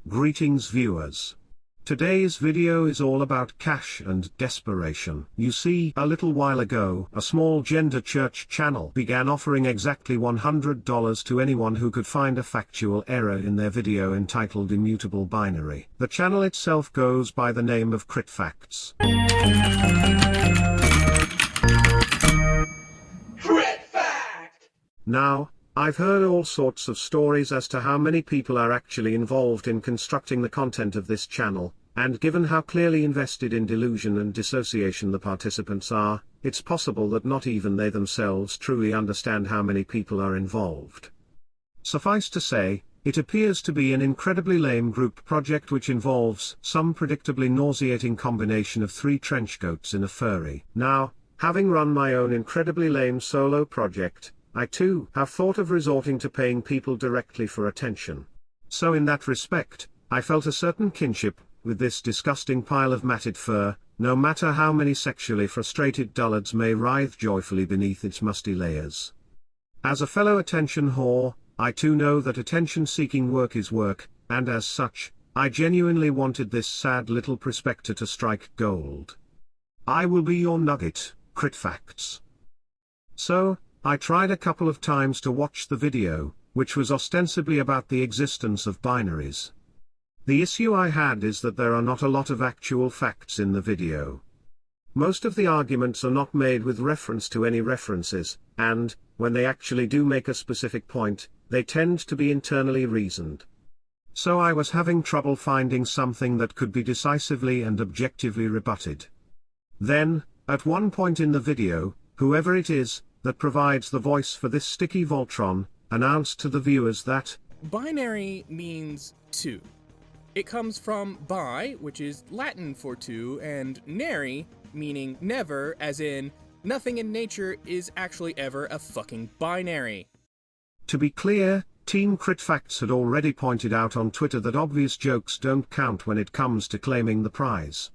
Greetings viewers. Today's video is all about cash and desperation. You see, a little while ago, a small gender church channel began offering exactly $100 to anyone who could find a factual error in their video entitled Immutable Binary. The channel itself goes by the name of CritFacts. CritFact! Now, I've heard all sorts of stories as to how many people are actually involved in constructing the content of this channel, and given how clearly invested in delusion and dissociation the participants are, it's possible that not even they themselves truly understand how many people are involved. Suffice to say, it appears to be an incredibly lame group project which involves some predictably nauseating combination of three trenchcoats in a furry. Now, having run my own incredibly lame solo project, I too have thought of resorting to paying people directly for attention. So in that respect, I felt a certain kinship with this disgusting pile of matted fur, no matter how many sexually frustrated dullards may writhe joyfully beneath its musty layers. As a fellow attention whore, I too know that attention-seeking work is work, and as such, I genuinely wanted this sad little prospector to strike gold. I will be your nugget, CritFacts. So, I tried a couple of times to watch the video, which was ostensibly about the existence of binaries. The issue I had is that there are not a lot of actual facts in the video. Most of the arguments are not made with reference to any references, and, when they actually do make a specific point, they tend to be internally reasoned. So I was having trouble finding something that could be decisively and objectively rebutted. Then, at one point in the video, whoever it is that provides the voice for this sticky Voltron announced to the viewers that binary means two. It comes from bi, which is Latin for two, and nary, meaning never, as in, nothing in nature is actually ever a fucking binary. To be clear, Team CritFacts had already pointed out on Twitter that obvious jokes don't count when it comes to claiming the prize.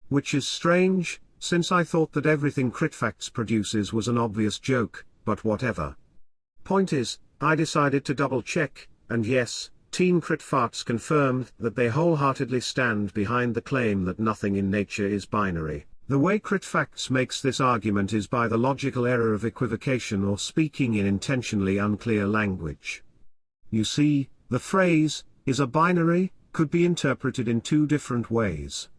Which is strange, since I thought that everything CritFacts produces was an obvious joke, but whatever. Point is, I decided to double check, and yes, Team CritFacts confirmed that they wholeheartedly stand behind the claim that nothing in nature is binary. The way CritFacts makes this argument is by the logical error of equivocation or speaking in intentionally unclear language. You see, the phrase, "is a binary," could be interpreted in two different ways.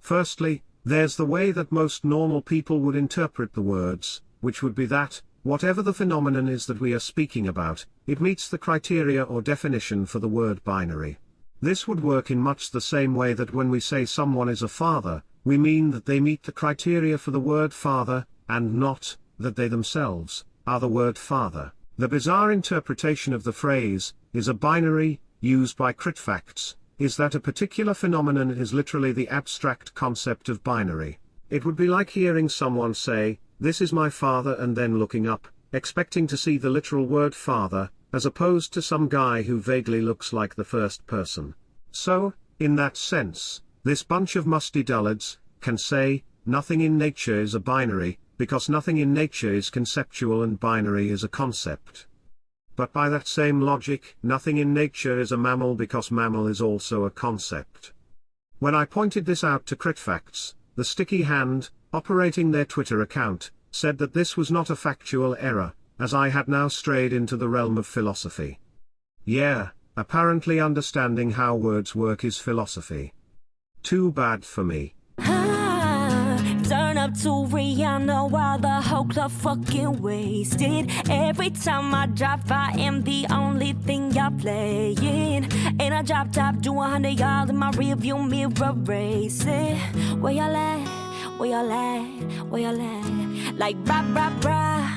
Firstly, there's the way that most normal people would interpret the words, which would be that, whatever the phenomenon is that we are speaking about, it meets the criteria or definition for the word binary. This would work in much the same way that when we say someone is a father, we mean that they meet the criteria for the word father, and not that they themselves are the word father. The bizarre interpretation of the phrase, "is a binary," used by CritFacts, is that a particular phenomenon is literally the abstract concept of binary. It would be like hearing someone say, "This is my father," and then looking up, expecting to see the literal word father, as opposed to some guy who vaguely looks like the first person. So, in that sense, this bunch of musty dullards can say, nothing in nature is a binary, because nothing in nature is conceptual and binary is a concept. But by that same logic, nothing in nature is a mammal because mammal is also a concept. When I pointed this out to CritFacts, the sticky hand, operating their Twitter account, said that this was not a factual error, as I had now strayed into the realm of philosophy. Yeah, apparently understanding how words work is philosophy. Too bad for me. Turn up to Rihanna while the whole club fucking wasted. Every time I drive, I am the only thing y'all playing. And I drop top, do 100 y'all in my rearview mirror racing. Where y'all at? Where y'all at? Where y'all at? Like rah rah rah.